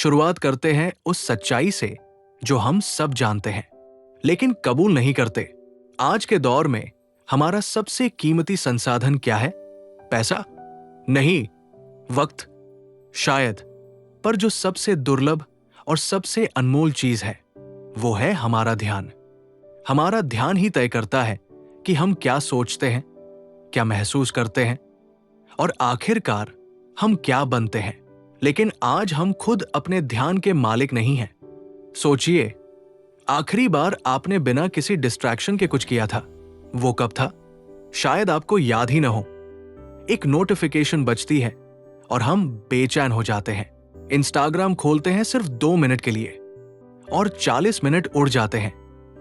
शुरुआत करते हैं उस सच्चाई से जो हम सब जानते हैं लेकिन कबूल नहीं करते। आज के दौर में हमारा सबसे कीमती संसाधन क्या है? पैसा? नहीं। वक्त? शायद। पर जो सबसे दुर्लभ और सबसे अनमोल चीज है वो है हमारा ध्यान। हमारा ध्यान ही तय करता है कि हम क्या सोचते हैं, क्या महसूस करते हैं और आखिरकार हम क्या बनते हैं। लेकिन आज हम खुद अपने ध्यान के मालिक नहीं हैं। सोचिए, आखिरी बार आपने बिना किसी डिस्ट्रैक्शन के कुछ किया था, वो कब था? शायद आपको याद ही न हो। एक नोटिफिकेशन बजती है और हम बेचैन हो जाते हैं। इंस्टाग्राम खोलते हैं सिर्फ 2 मिनट के लिए और 40 मिनट उड़ जाते हैं।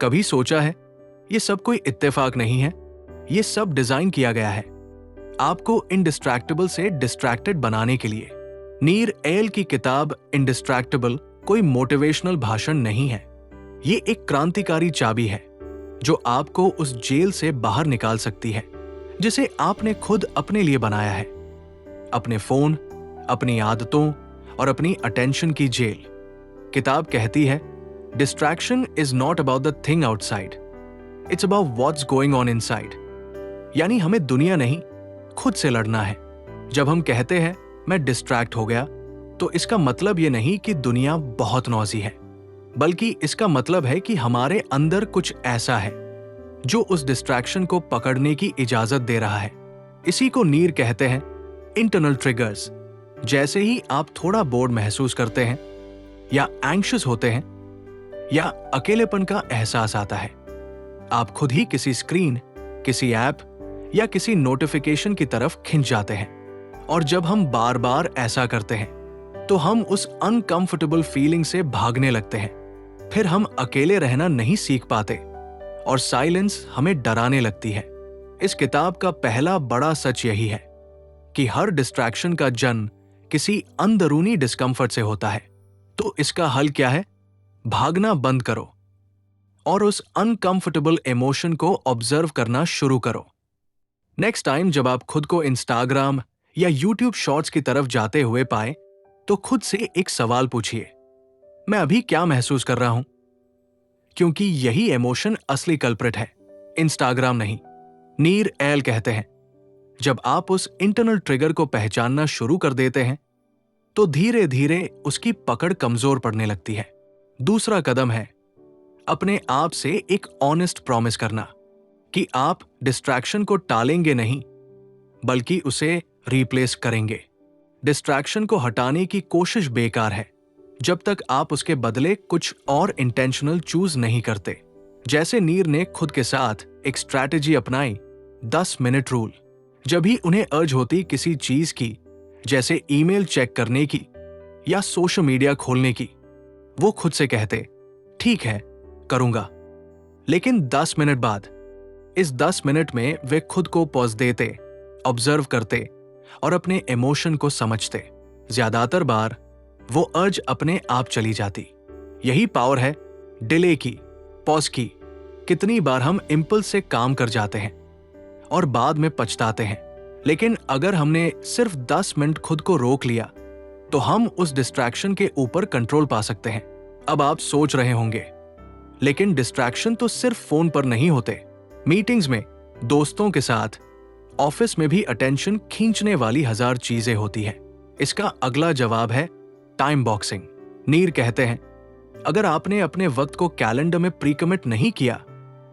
कभी सोचा है ये सब कोई इत्तेफाक नहीं है, ये सब डिजाइन किया गया है आपको इंडिस्ट्रैक्टेबल से डिस्ट्रैक्टेड बनाने के लिए। नीर एल की किताब इंडिस्ट्रैक्टेबल कोई मोटिवेशनल भाषण नहीं है, ये एक क्रांतिकारी चाबी है जो आपको उस जेल से बाहर निकाल सकती है जिसे आपने खुद अपने लिए बनाया है। अपने फोन, अपनी आदतों और अपनी अटेंशन की जेल। किताब कहती है, distraction is not about the thing outside, it's about what's going on inside. यानी हमें दुनिया नहीं, खुद से लड़ना है। जब हम कहते हैं मैं डिस्ट्रैक्ट हो गया, तो इसका मतलब ये नहीं कि दुनिया बहुत नौजी है, बल्कि इसका मतलब है कि हमारे अंदर कुछ ऐसा है जो उस डिस्ट्रैक्शन को पकड़ने की इजाजत दे रहा है। इसी को नीर कहते हैं इंटरनल ट्रिगर्स। जैसे ही आप थोड़ा बोर्ड महसूस करते हैं या एंग्शियस होते हैं या अकेलेपन का एहसास आता है, आप खुद ही किसी स्क्रीन, किसी ऐप या किसी नोटिफिकेशन की तरफ खिंच जाते हैं। और जब हम बार बार ऐसा करते हैं तो हम उस अनकंफर्टेबल फीलिंग से भागने लगते हैं। फिर हम अकेले रहना नहीं सीख पाते और साइलेंस हमें डराने लगती है। इस किताब का पहला बड़ा सच यही है कि हर डिस्ट्रैक्शन का जन्म किसी अंदरूनी डिस्कंफर्ट से होता है। तो इसका हल क्या है? भागना बंद करो और उस अनकंफर्टेबल इमोशन को ऑब्जर्व करना शुरू करो। नेक्स्ट टाइम जब आप खुद को इंस्टाग्राम या यूट्यूब शॉर्ट्स की तरफ जाते हुए पाए तो खुद से एक सवाल पूछिए, मैं अभी क्या महसूस कर रहा हूं? क्योंकि यही इमोशन असली कल्प्रिट है, इंस्टाग्राम नहीं। नीर एल कहते हैं, जब आप उस इंटरनल ट्रिगर को पहचानना शुरू कर देते हैं तो धीरे धीरे उसकी पकड़ कमजोर पड़ने लगती है। दूसरा कदम है अपने आप से एक ऑनेस्ट प्रॉमिस करना कि आप डिस्ट्रैक्शन को टालेंगे नहीं, बल्कि उसे रिप्लेस करेंगे। डिस्ट्रैक्शन को हटाने की कोशिश बेकार है जब तक आप उसके बदले कुछ और इंटेंशनल चूज नहीं करते। जैसे नीर ने खुद के साथ एक स्ट्रैटेजी अपनाई, 10 मिनट रूल। जब भी उन्हें अर्ज होती किसी चीज की, जैसे ईमेल चेक करने की या सोशल मीडिया खोलने की, वो खुद से कहते, ठीक है करूंगा। लेकिन 10 मिनट बाद, इस 10 मिनट में वे खुद को पॉज देते, ऑब्जर्व करते और अपने इमोशन को समझते। ज्यादातर बार वो अर्ज अपने आप चली जाती। यही पावर है डिले की, पॉज की। कितनी बार हम इम्पल्स से काम कर जाते हैं और बाद में पछताते हैं, लेकिन अगर हमने सिर्फ 10 मिनट खुद को रोक लिया तो हम उस डिस्ट्रैक्शन के ऊपर कंट्रोल पा सकते हैं। अब आप सोच रहे होंगे, लेकिन डिस्ट्रैक्शन तो सिर्फ फोन पर नहीं होते। मीटिंग्स में, दोस्तों के साथ, ऑफिस में भी अटेंशन खींचने वाली 1000 चीजें होती हैं। इसका अगला जवाब है टाइम बॉक्सिंग। नीर कहते हैं, अगर आपने अपने वक्त को कैलेंडर में प्री कमिट नहीं किया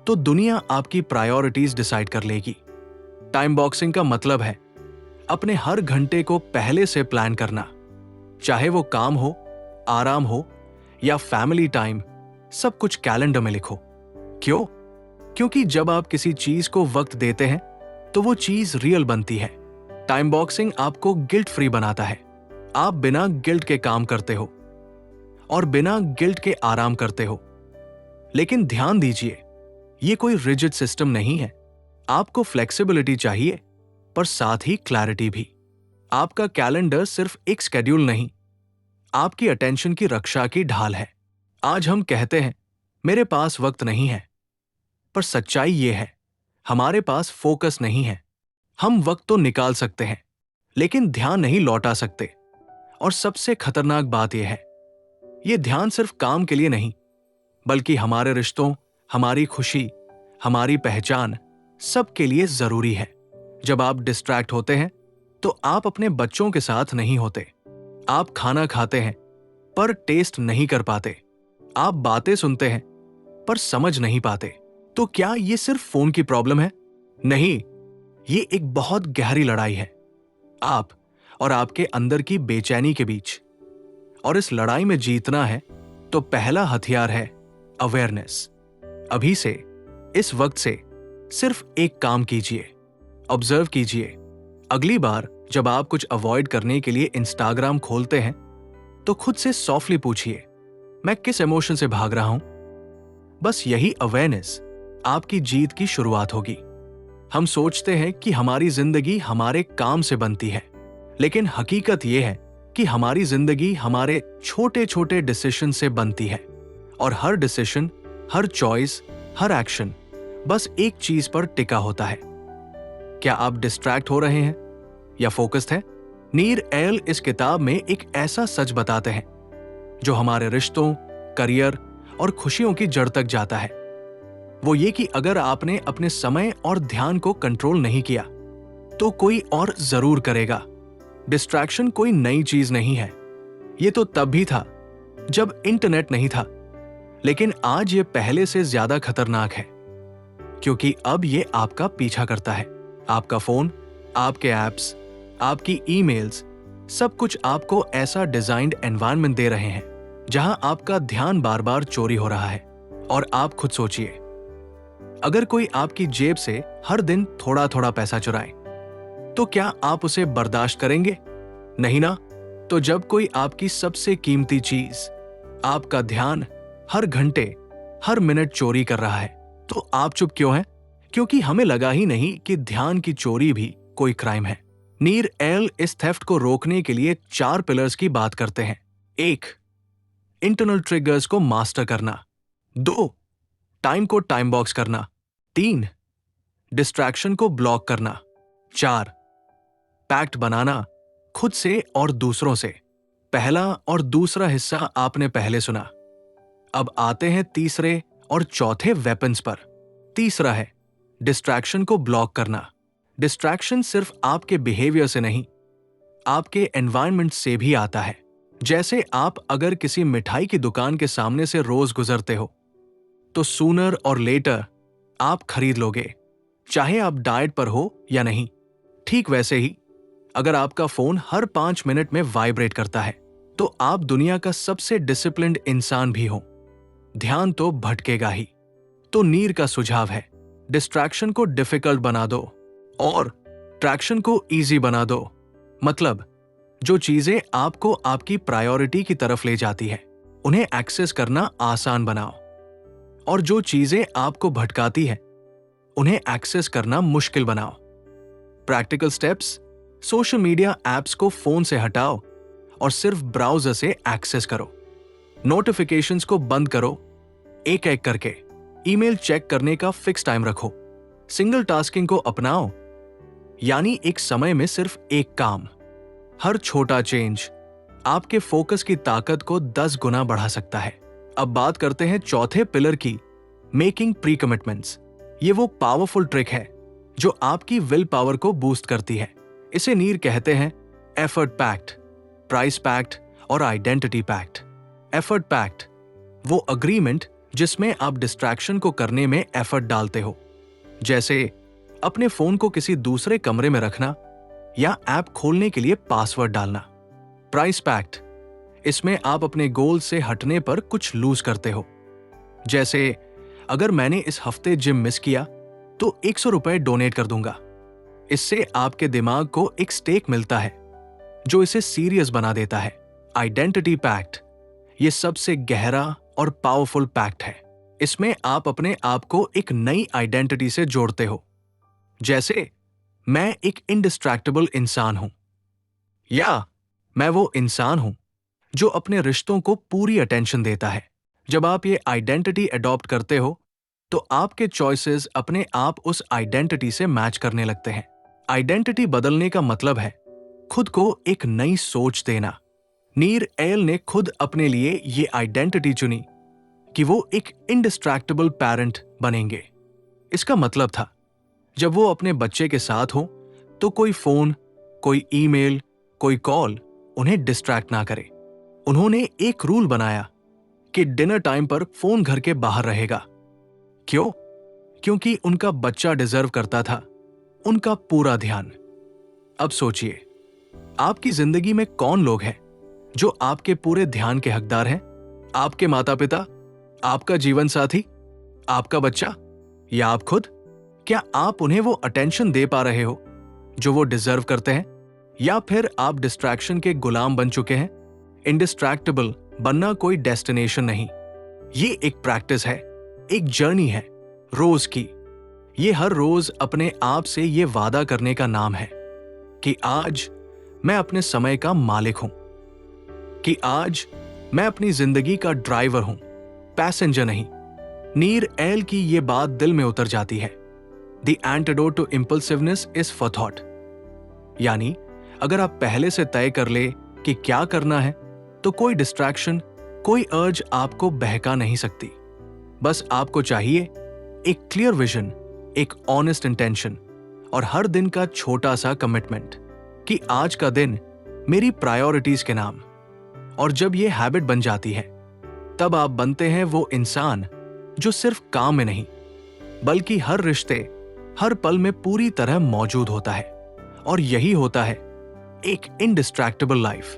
तो दुनिया आपकी प्रायोरिटीज डिसाइड कर लेगी। टाइम बॉक्सिंग का मतलब है अपने हर घंटे को पहले से प्लान करना, चाहे वो काम हो, आराम हो या फैमिली टाइम, सब कुछ कैलेंडर में लिखो। क्यों? क्योंकि जब आप किसी चीज को वक्त देते हैं तो वो चीज रियल बनती है। टाइम बॉक्सिंग आपको गिल्ट फ्री बनाता है। आप बिना गिल्ट के काम करते हो और बिना गिल्ट के आराम करते हो। लेकिन ध्यान दीजिए, ये कोई रिजिड सिस्टम नहीं है। आपको फ्लेक्सिबिलिटी चाहिए, पर साथ ही क्लैरिटी भी। आपका कैलेंडर सिर्फ एक स्केड्यूल नहीं, आपकी अटेंशन की रक्षा की ढाल है। आज हम कहते हैं मेरे पास वक्त नहीं है, पर सच्चाई ये है हमारे पास फोकस नहीं है। हम वक्त तो निकाल सकते हैं, लेकिन ध्यान नहीं लौटा सकते। और सबसे खतरनाक बात यह है ये ध्यान सिर्फ काम के लिए नहीं, बल्कि हमारे रिश्तों, हमारी खुशी, हमारी पहचान, सब के लिए जरूरी है। जब आप डिस्ट्रैक्ट होते हैं तो आप अपने बच्चों के साथ नहीं होते। आप खाना खाते हैं पर टेस्ट नहीं कर पाते। आप बातें सुनते हैं पर समझ नहीं पाते। तो क्या ये सिर्फ फोन की प्रॉब्लम है? नहीं, ये एक बहुत गहरी लड़ाई है, आप और आपके अंदर की बेचैनी के बीच। और इस लड़ाई में जीतना है तो पहला हथियार है अवेयरनेस। अभी से, इस वक्त से सिर्फ एक काम कीजिए, ऑब्जर्व कीजिए। अगली बार जब आप कुछ अवॉइड करने के लिए इंस्टाग्राम खोलते हैं तो खुद से सॉफ्टली पूछिए, मैं किस इमोशन से भाग रहा हूं? बस यही अवेयरनेस आपकी जीत की शुरुआत होगी। हम सोचते हैं कि हमारी जिंदगी हमारे काम से बनती है, लेकिन हकीकत यह है कि हमारी जिंदगी हमारे छोटे छोटे डिसीजन से बनती है। और हर डिसीजन, हर चॉइस, हर एक्शन बस एक चीज पर टिका होता है। क्या आप डिस्ट्रैक्ट हो रहे हैं या फोकस्ड हैं? नीर एल इस किताब में एक ऐसा सच बताते हैं जो हमारे रिश्तों, करियर और खुशियों की जड़ तक जाता है। वो ये कि अगर आपने अपने समय और ध्यान को कंट्रोल नहीं किया तो कोई और जरूर करेगा। डिस्ट्रैक्शन कोई नई चीज नहीं है। ये तो तब भी था जब इंटरनेट नहीं था, लेकिन आज ये पहले से ज्यादा खतरनाक है, क्योंकि अब ये आपका पीछा करता है। आपका फोन, आपके एप्स, आपकी ईमेल्स, सब कुछ आपको ऐसा डिजाइन्ड एनवायरनमेंट दे रहे हैं जहां आपका ध्यान बार बार चोरी हो रहा है। और आप खुद सोचिए, अगर कोई आपकी जेब से हर दिन थोड़ा थोड़ा पैसा चुराए तो क्या आप उसे बर्दाश्त करेंगे? नहीं ना। तो जब कोई आपकी सबसे कीमती चीज, आपका ध्यान, हर घंटे, हर मिनट चोरी कर रहा है तो आप चुप क्यों हैं? क्योंकि हमें लगा ही नहीं कि ध्यान की चोरी भी कोई क्राइम है। नीर एल इस थेफ्ट को रोकने के लिए 4 पिलर्स की बात करते हैं। 1. इंटरनल ट्रिगर्स को मास्टर करना। 2. टाइम को टाइम बॉक्स करना। 3. डिस्ट्रैक्शन को ब्लॉक करना। 4. पैक्ट बनाना, खुद से और दूसरों से। पहला और दूसरा हिस्सा आपने पहले सुना। अब आते हैं तीसरे और चौथे वेपन्स पर। तीसरा है डिस्ट्रैक्शन को ब्लॉक करना। डिस्ट्रैक्शन सिर्फ आपके बिहेवियर से नहीं, आपके एनवायरनमेंट से भी आता है। जैसे आप अगर किसी मिठाई की दुकान के सामने से रोज गुजरते हो तो सूनर और लेटर आप खरीद लोगे, चाहे आप डाइट पर हो या नहीं। ठीक वैसे ही अगर आपका फोन हर 5 मिनट में वाइब्रेट करता है तो आप दुनिया का सबसे डिसिप्लिन्ड इंसान भी हो, ध्यान तो भटकेगा ही। तो नीर का सुझाव है, डिस्ट्रैक्शन को डिफिकल्ट बना दो और ट्रैक्शन को इजी बना दो। मतलब जो चीजें आपको आपकी प्रायोरिटी की तरफ ले जाती है उन्हें एक्सेस करना आसान बनाओ, और जो चीजें आपको भटकाती है उन्हें एक्सेस करना मुश्किल बनाओ। Practical steps: social media apps को फोन से हटाओ और सिर्फ ब्राउजर से एक्सेस करो। नोटिफिकेशंस को बंद करो एक एक करके। ईमेल चेक करने का फिक्स टाइम रखो। सिंगल टास्किंग को अपनाओ, यानी एक समय में सिर्फ एक काम। हर छोटा चेंज आपके फोकस की ताकत को 10 गुना बढ़ा सकता है। अब बात करते हैं चौथे पिलर की, मेकिंग प्री कमिटमेंट्स। ये वो पावरफुल ट्रिक है जो आपकी विल पावर को बूस्ट करती है। इसे नीर कहते हैं एफर्ट पैक्ट, प्राइस पैक्ट और आइडेंटिटी पैक्ट। एफर्ट पैक्ट वो अग्रीमेंट जिसमें आप डिस्ट्रैक्शन को करने में एफर्ट डालते हो, जैसे अपने फोन को किसी दूसरे कमरे में रखना या ऐप खोलने के लिए पासवर्ड डालना। प्राइस पैक्ट, इसमें आप अपने गोल से हटने पर कुछ लूज करते हो, जैसे अगर मैंने इस हफ्ते जिम मिस किया तो 100 रुपए डोनेट कर दूंगा। इससे आपके दिमाग को एक स्टेक मिलता है जो इसे सीरियस बना देता है। आइडेंटिटी पैक्ट ये सबसे गहरा और पावरफुल पैक्ट है। इसमें आप अपने आप को एक नई आइडेंटिटी से जोड़ते हो, जैसे मैं एक इंडिस्ट्रैक्टेबल इंसान हूं, या मैं वो इंसान हूं जो अपने रिश्तों को पूरी अटेंशन देता है। जब आप ये आइडेंटिटी अडॉप्ट करते हो तो आपके चॉइसेस अपने आप उस आइडेंटिटी से मैच करने लगते हैं। आइडेंटिटी बदलने का मतलब है खुद को एक नई सोच देना, नीर एल ने खुद अपने लिए ये आइडेंटिटी चुनी कि वो एक इंडिस्ट्रैक्टेबल पेरेंट बनेंगे। इसका मतलब था, जब वो अपने बच्चे के साथ हो तो कोई फोन, कोई ईमेल, कोई कॉल उन्हें डिस्ट्रैक्ट ना करे। उन्होंने एक रूल बनाया कि डिनर टाइम पर फोन घर के बाहर रहेगा। क्यों? क्योंकि उनका बच्चा डिजर्व करता था उनका पूरा ध्यान। अब सोचिए, आपकी जिंदगी में कौन लोग हैं जो आपके पूरे ध्यान के हकदार हैं? आपके माता पिता, आपका जीवन साथी, आपका बच्चा या आप खुद? क्या आप उन्हें वो अटेंशन दे पा रहे हो जो वो डिजर्व करते हैं, या फिर आप डिस्ट्रैक्शन के गुलाम बन चुके हैं? इंडिस्ट्रैक्टेबल बनना कोई डेस्टिनेशन नहीं, ये एक प्रैक्टिस है, एक जर्नी है, रोज की। ये हर रोज अपने आप से ये वादा करने का नाम है कि आज मैं अपने समय का मालिक हूं, कि आज मैं अपनी जिंदगी का ड्राइवर हूं, पैसेंजर नहीं। नीर एल की ये बात दिल में उतर जाती है। The antidote to impulsiveness is forethought. यानी अगर आप पहले से तय कर ले कि क्या करना है, तो कोई डिस्ट्रैक्शन, कोई अर्ज आपको बहका नहीं सकती। बस आपको चाहिए एक क्लियर विजन, एक ऑनेस्ट इंटेंशन और हर दिन का छोटा सा कमिटमेंट कि आज का दिन मेरी प्रायोरिटीज के नाम। और जब ये हैबिट बन जाती है, तब आप बनते हैं वो इंसान जो सिर्फ काम में नहीं, बल्कि हर रिश्ते, हर पल में पूरी तरह मौजूद होता है। और यही होता है एक इंडिस्ट्रैक्टेबल लाइफ।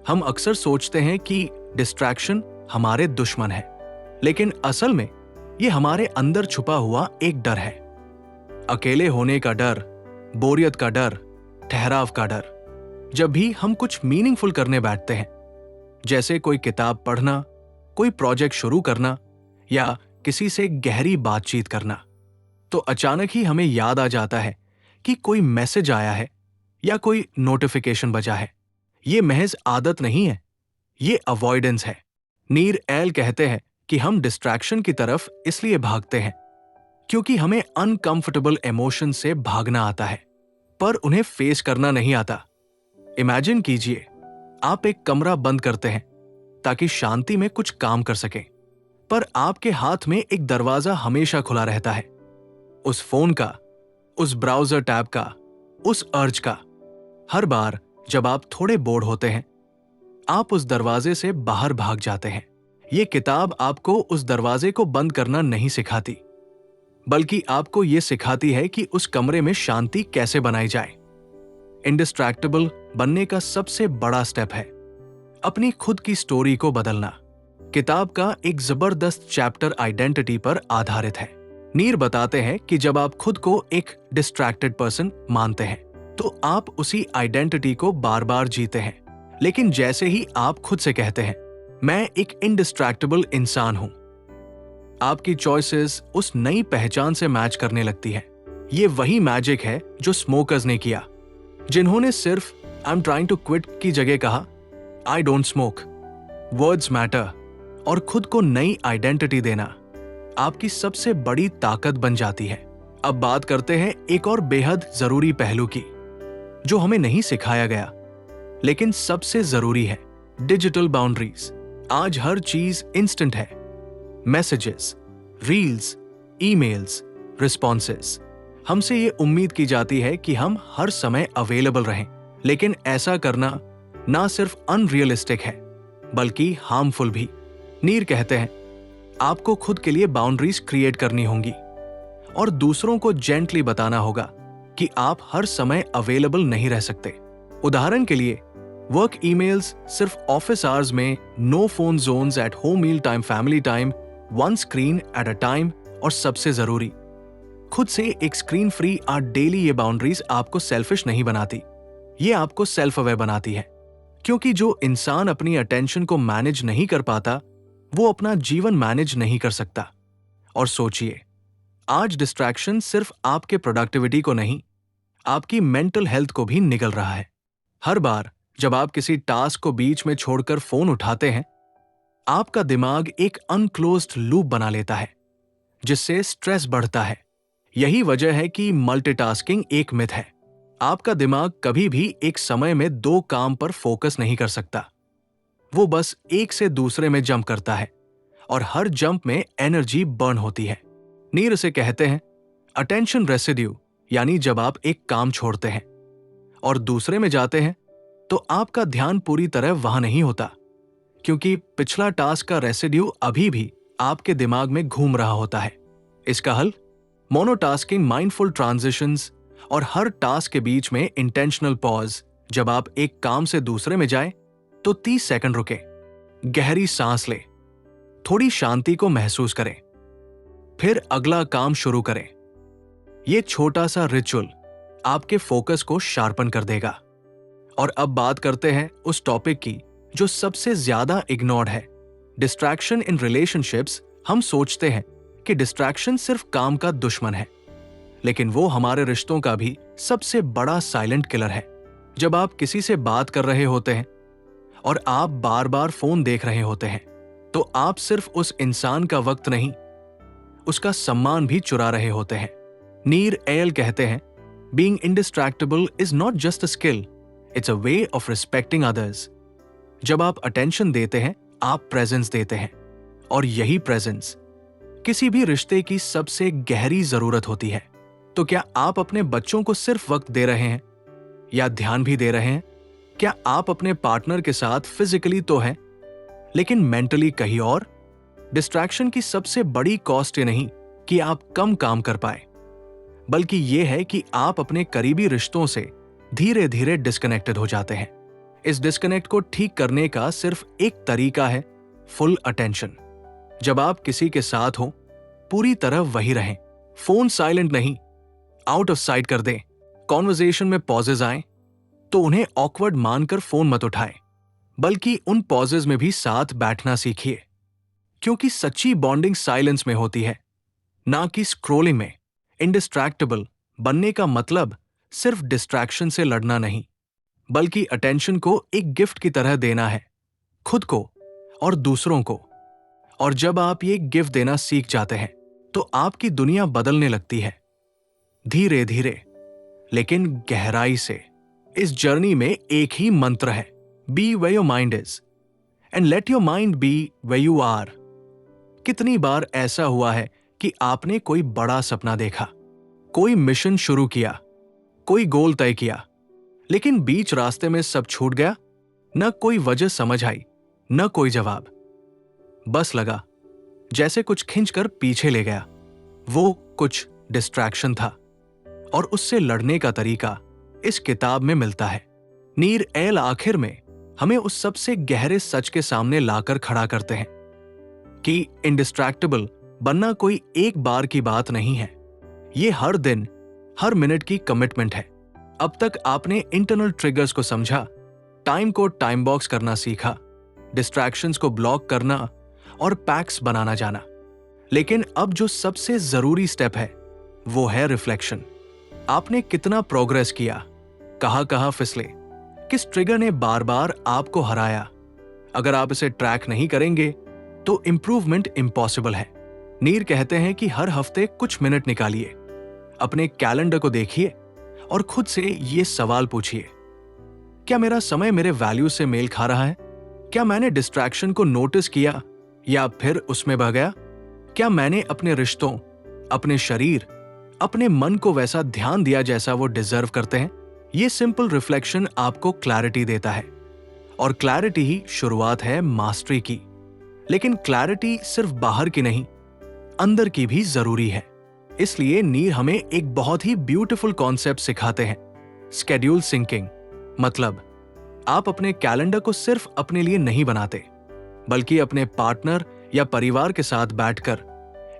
हम अक्सर सोचते हैं कि डिस्ट्रैक्शन हमारे दुश्मन है, लेकिन असल में ये हमारे अंदर छुपा हुआ एक डर है। अकेले होने का डर, बोरियत का डर, ठहराव का डर। जब भी हम कुछ मीनिंगफुल करने बैठते हैं, जैसे कोई किताब पढ़ना, कोई प्रोजेक्ट शुरू करना या किसी से गहरी बातचीत करना, तो अचानक ही हमें याद आ जाता है कि कोई मैसेज आया है या कोई नोटिफिकेशन बजा है। ये महज आदत नहीं है, ये अवॉइडेंस है। नीर एल कहते हैं कि हम डिस्ट्रैक्शन की तरफ इसलिए भागते हैं क्योंकि हमें अनकंफर्टेबल इमोशन से भागना आता है, पर उन्हें फेस करना नहीं आता। इमेजिन कीजिए, आप एक कमरा बंद करते हैं ताकि शांति में कुछ काम कर सकें, पर आपके हाथ में एक दरवाजा हमेशा खुला रहता है, उस फोन का, उस ब्राउजर टैब का, उस अर्ज का। हर बार जब आप थोड़े बोर्ड होते हैं, आप उस दरवाजे से बाहर भाग जाते हैं। ये किताब आपको उस दरवाजे को बंद करना नहीं सिखाती, बल्कि आपको ये सिखाती है कि उस कमरे में शांति कैसे बनाई जाए। इंडिस्ट्रैक्टेबल बनने का सबसे बड़ा स्टेप है अपनी खुद की स्टोरी को बदलना। किताब का एक जबरदस्त चैप्टर आइडेंटिटी पर आधारित है। नीर बताते हैं कि जब आप खुद को एक डिस्ट्रैक्टेड पर्सन मानते हैं, तो आप उसी आइडेंटिटी को बार बार जीते हैं। लेकिन जैसे ही आप खुद से कहते हैं, मैं एक इंडिस्ट्रैक्टेबल इंसान हूं, आपकी चॉइसेस उस नई पहचान से मैच करने लगती है। ये वही मैजिक है जो स्मोकर्स ने किया, जिन्होंने सिर्फ I am trying to quit की जगह कहा I don't smoke. Words matter, और खुद को नई आइडेंटिटी देना आपकी सबसे बड़ी ताकत बन जाती है। अब बात करते हैं एक और बेहद जरूरी पहलू की, जो हमें नहीं सिखाया गया लेकिन सबसे जरूरी है, डिजिटल बाउंड्रीज। आज हर चीज इंस्टेंट है, मैसेजेस, रील्स, ईमेल्स, रिस्पॉन्सेस। हमसे ये उम्मीद की जाती है कि हम हर समय अवेलेबल रहें, लेकिन ऐसा करना ना सिर्फ अनरियलिस्टिक है बल्कि हार्मफुल भी। नीर कहते हैं, आपको खुद के लिए बाउंड्रीज क्रिएट करनी होंगी और दूसरों को जेंटली बताना होगा कि आप हर समय अवेलेबल नहीं रह सकते। उदाहरण के लिए, वर्क ईमेल्स सिर्फ ऑफिस आवर्स में, no phone zones at home meal time, family time, one screen at a time, और सबसे जरूरी, खुद से एक स्क्रीन फ्री आर डेली। ये बाउंड्रीज आपको सेल्फिश नहीं बनाती, ये आपको सेल्फ अवेयर बनाती है। क्योंकि जो इंसान अपनी अटेंशन को मैनेज नहीं कर पाता, वो अपना जीवन मैनेज नहीं कर सकता। और सोचिए, आज डिस्ट्रैक्शन सिर्फ आपके प्रोडक्टिविटी को नहीं, आपकी मेंटल हेल्थ को भी निगल रहा है। हर बार जब आप किसी टास्क को बीच में छोड़कर फोन उठाते हैं, आपका दिमाग एक अनक्लोज्ड लूप बना लेता है, जिससे स्ट्रेस बढ़ता है। यही वजह है कि मल्टीटास्किंग एक मिथ है। आपका दिमाग कभी भी एक समय में 2 काम पर फोकस नहीं कर सकता। वो बस एक से दूसरे में जंप करता है और हर जंप में एनर्जी बर्न होती है। नीर इसे कहते हैं अटेंशन रेसिड्यू, यानी जब आप एक काम छोड़ते हैं और दूसरे में जाते हैं तो आपका ध्यान पूरी तरह वहां नहीं होता, क्योंकि पिछला टास्क का रेसिड्यू अभी भी आपके दिमाग में घूम रहा होता है। इसका हल मोनोटास्किंग, माइंडफुल ट्रांजिशंस और हर टास्क के बीच में इंटेंशनल पॉज। जब आप एक काम से दूसरे में जाएं तो 30 सेकंड रुके, गहरी सांस लें, थोड़ी शांति को महसूस करें, फिर अगला काम शुरू करें। यह छोटा सा रिचुअल आपके फोकस को शार्पन कर देगा। और अब बात करते हैं उस टॉपिक की जो सबसे ज्यादा इग्नोर्ड है, डिस्ट्रैक्शन इन रिलेशनशिप्स। हम सोचते हैं कि डिस्ट्रैक्शन सिर्फ काम का दुश्मन है, लेकिन वो हमारे रिश्तों का भी सबसे बड़ा साइलेंट किलर है। जब आप किसी से बात कर रहे होते हैं और आप बार बार फोन देख रहे होते हैं, तो आप सिर्फ उस इंसान का वक्त नहीं, उसका सम्मान भी चुरा रहे होते हैं। नीर एयल कहते हैं, being indistractable is not just a skill, it's a way of respecting others. जब आप अटेंशन देते हैं, आप प्रेजेंस देते हैं, और यही प्रेजेंस किसी भी रिश्ते की सबसे गहरी जरूरत होती है। तो क्या आप अपने बच्चों को सिर्फ वक्त दे रहे हैं या ध्यान भी दे रहे हैं? क्या आप अपने पार्टनर के साथ फिजिकली तो हैं, लेकिन मेंटली कहीं और? डिस्ट्रैक्शन की सबसे बड़ी कॉस्ट ये नहीं कि आप कम काम कर पाए, बल्कि यह है कि आप अपने करीबी रिश्तों से धीरे धीरे डिस्कनेक्टेड हो जाते हैं। इस डिस्कनेक्ट को ठीक करने का सिर्फ एक तरीका है, फुल अटेंशन। जब आप किसी के साथ हो, पूरी तरह वही रहें। फोन साइलेंट नहीं, आउट ऑफ साइट कर दें। कॉन्वर्सेशन में पॉजेज आए तो उन्हें ऑकवर्ड मानकर फोन मत उठाएं, बल्कि उन पॉजेज में भी साथ बैठना सीखिए, क्योंकि सच्ची बॉन्डिंग साइलेंस में होती है, ना कि स्क्रोलिंग में। इंडिस्ट्रैक्टेबल बनने का मतलब सिर्फ डिस्ट्रैक्शन से लड़ना नहीं, बल्कि अटेंशन को एक गिफ्ट की तरह देना है, खुद को और दूसरों को। और जब आप ये गिफ्ट देना सीख जाते हैं, तो आपकी दुनिया बदलने लगती है, धीरे धीरे लेकिन गहराई से। इस जर्नी में एक ही मंत्र है, be where your mind is and let your mind be where you are. कितनी बार ऐसा हुआ है कि आपने कोई बड़ा सपना देखा, कोई मिशन शुरू किया, कोई गोल तय किया, लेकिन बीच रास्ते में सब छूट गया? न कोई वजह समझ आई, न कोई जवाब। बस लगा जैसे कुछ खींचकर पीछे ले गया। वो कुछ डिस्ट्रैक्शन था, और उससे लड़ने का तरीका इस किताब में मिलता है। नीर एल आखिर में हमें उस सबसे गहरे सच के सामने लाकर खड़ा करते हैं कि इंडिस्ट्रैक्टेबल बनना कोई एक बार की बात नहीं है, ये हर दिन, हर मिनट की कमिटमेंट है। अब तक आपने इंटरनल ट्रिगर्स को समझा, टाइम को टाइम बॉक्स करना सीखा, डिस्ट्रैक्शंस को ब्लॉक करना और पैक्स बनाना जाना। लेकिन अब जो सबसे जरूरी स्टेप है, वो है रिफ्लेक्शन। आपने कितना प्रोग्रेस किया, कहां फिसले, किस ट्रिगर ने बार बार आपको हराया? अगर आप इसे ट्रैक नहीं करेंगे तो इंप्रूवमेंट इम्पॉसिबल है। नीर कहते हैं कि हर हफ्ते कुछ मिनट निकालिए, अपने कैलेंडर को देखिए और खुद से ये सवाल पूछिए, क्या मेरा समय मेरे वैल्यू से मेल खा रहा है? क्या मैंने डिस्ट्रैक्शन को नोटिस किया या फिर उसमें बह गया? क्या मैंने अपने रिश्तों, अपने शरीर, अपने मन को वैसा ध्यान दिया जैसा वो डिजर्व करते हैं? ये सिंपल रिफ्लेक्शन आपको क्लैरिटी देता है, और क्लैरिटी ही शुरुआत है मास्टरी की। लेकिन क्लैरिटी सिर्फ बाहर की नहीं, अंदर की भी जरूरी है। इसलिए नीर हमें एक बहुत ही ब्यूटीफुल कॉन्सेप्ट सिखाते हैं, स्केड्यूल सिंकिंग। मतलब आप अपने कैलेंडर को सिर्फ अपने लिए नहीं बनाते, बल्कि अपने पार्टनर या परिवार के साथ बैठकर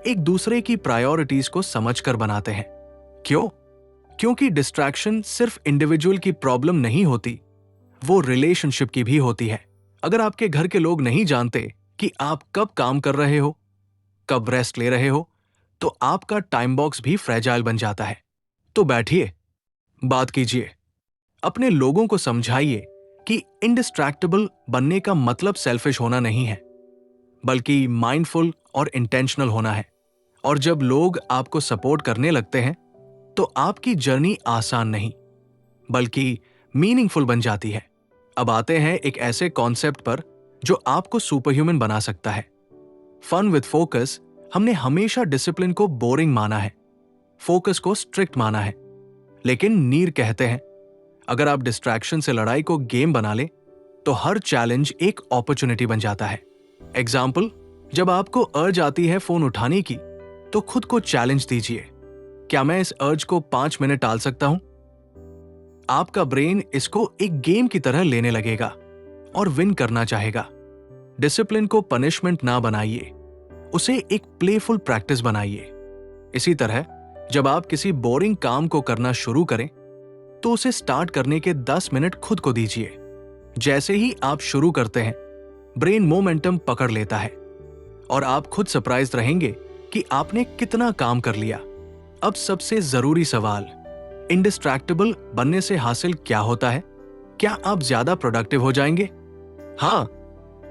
एक दूसरे की प्रायोरिटीज को समझकर बनाते हैं। क्यों? क्योंकि डिस्ट्रैक्शन सिर्फ इंडिविजुअल की प्रॉब्लम नहीं होती, वो रिलेशनशिप की भी होती है। अगर आपके घर के लोग नहीं जानते कि आप कब काम कर रहे हो, कब रेस्ट ले रहे हो, तो आपका टाइम बॉक्स भी फ्रेजाइल बन जाता है। तो बैठिए, बात कीजिए, अपने लोगों को समझाइए कि इंडिस्ट्रैक्टेबल बनने का मतलब सेल्फिश होना नहीं है, बल्कि माइंडफुल और इंटेंशनल होना है। और जब लोग आपको सपोर्ट करने लगते हैं, तो आपकी जर्नी आसान नहीं, बल्कि मीनिंगफुल बन जाती है। अब आते हैं एक ऐसे कॉन्सेप्ट पर जो आपको सुपर ह्यूमन बना सकता है। फन विद फोकस हमने हमेशा डिसिप्लिन को बोरिंग माना है, फोकस को स्ट्रिक्ट माना है। लेकिन नीर कहते हैं, अगर आप डिस्ट्रैक्शन से लड़ाई को गेम बना ले तो हर चैलेंज एक अपॉर्चुनिटी बन जाता है। एग्जाम्पल, जब आपको अर्ज आती है फोन उठाने की तो खुद को चैलेंज दीजिए, क्या मैं इस अर्ज को 5 मिनट टाल सकता हूं? आपका ब्रेन इसको एक गेम की तरह लेने लगेगा और विन करना चाहेगा। डिसिप्लिन को पनिशमेंट ना बनाइए, उसे एक प्लेफुल प्रैक्टिस बनाइए। इसी तरह जब आप किसी बोरिंग काम को करना शुरू करें तो उसे स्टार्ट करने के 10 मिनट खुद को दीजिए। जैसे ही आप शुरू करते हैं, ब्रेन मोमेंटम पकड़ लेता है और आप खुद सरप्राइज रहेंगे कि आपने कितना काम कर लिया। अब सबसे जरूरी सवाल, इंडिस्ट्रैक्टेबल बनने से हासिल क्या होता है? क्या आप ज्यादा प्रोडक्टिव हो जाएंगे? हाँ।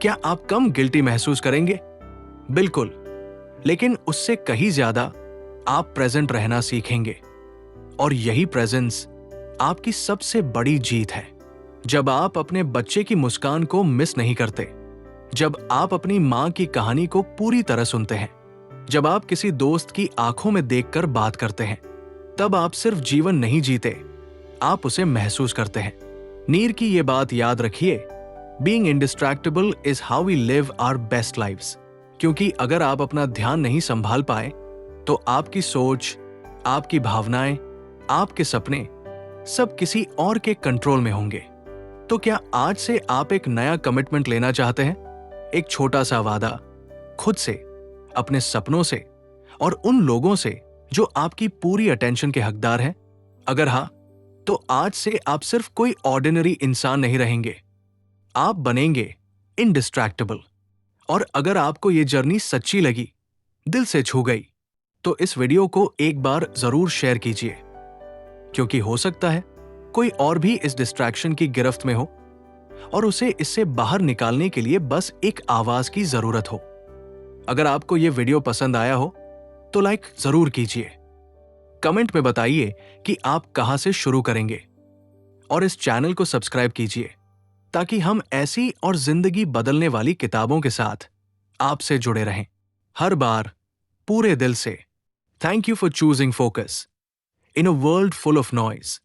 क्या आप कम गिल्टी महसूस करेंगे? बिल्कुल। लेकिन उससे कहीं ज्यादा आप प्रेजेंट रहना सीखेंगे, और यही प्रेजेंस आपकी सबसे बड़ी जीत है। जब आप अपने बच्चे की मुस्कान को मिस नहीं करते, जब आप अपनी मां की कहानी को पूरी तरह सुनते हैं, जब आप किसी दोस्त की आंखों में देखकर बात करते हैं, तब आप सिर्फ जीवन नहीं जीते, आप उसे महसूस करते हैं। नीर की ये बात याद रखिए, being indistractable is how we live our best lives. क्योंकि अगर आप अपना ध्यान नहीं संभाल पाए तो आपकी सोच, आपकी भावनाएं, आपके सपने सब किसी और के कंट्रोल में होंगे। तो क्या आज से आप एक नया कमिटमेंट लेना चाहते हैं? एक छोटा सा वादा, खुद से, अपने सपनों से और उन लोगों से जो आपकी पूरी अटेंशन के हकदार हैं? अगर हाँ, तो आज से आप सिर्फ कोई ऑर्डिनरी इंसान नहीं रहेंगे, आप बनेंगे इंडिस्ट्रैक्टेबल। और अगर आपको ये जर्नी सच्ची लगी, दिल से छू गई, तो इस वीडियो को एक बार जरूर शेयर कीजिए, क्योंकि हो सकता है कोई और भी इस डिस्ट्रैक्शन की गिरफ्त में हो और उसे इससे बाहर निकालने के लिए बस एक आवाज की जरूरत हो। अगर आपको यह वीडियो पसंद आया हो तो लाइक जरूर कीजिए, कमेंट में बताइए कि आप कहां से शुरू करेंगे, और इस चैनल को सब्सक्राइब कीजिए ताकि हम ऐसी और जिंदगी बदलने वाली किताबों के साथ आपसे जुड़े रहें, हर बार पूरे दिल से। Thank you for choosing focus in a world full of noise.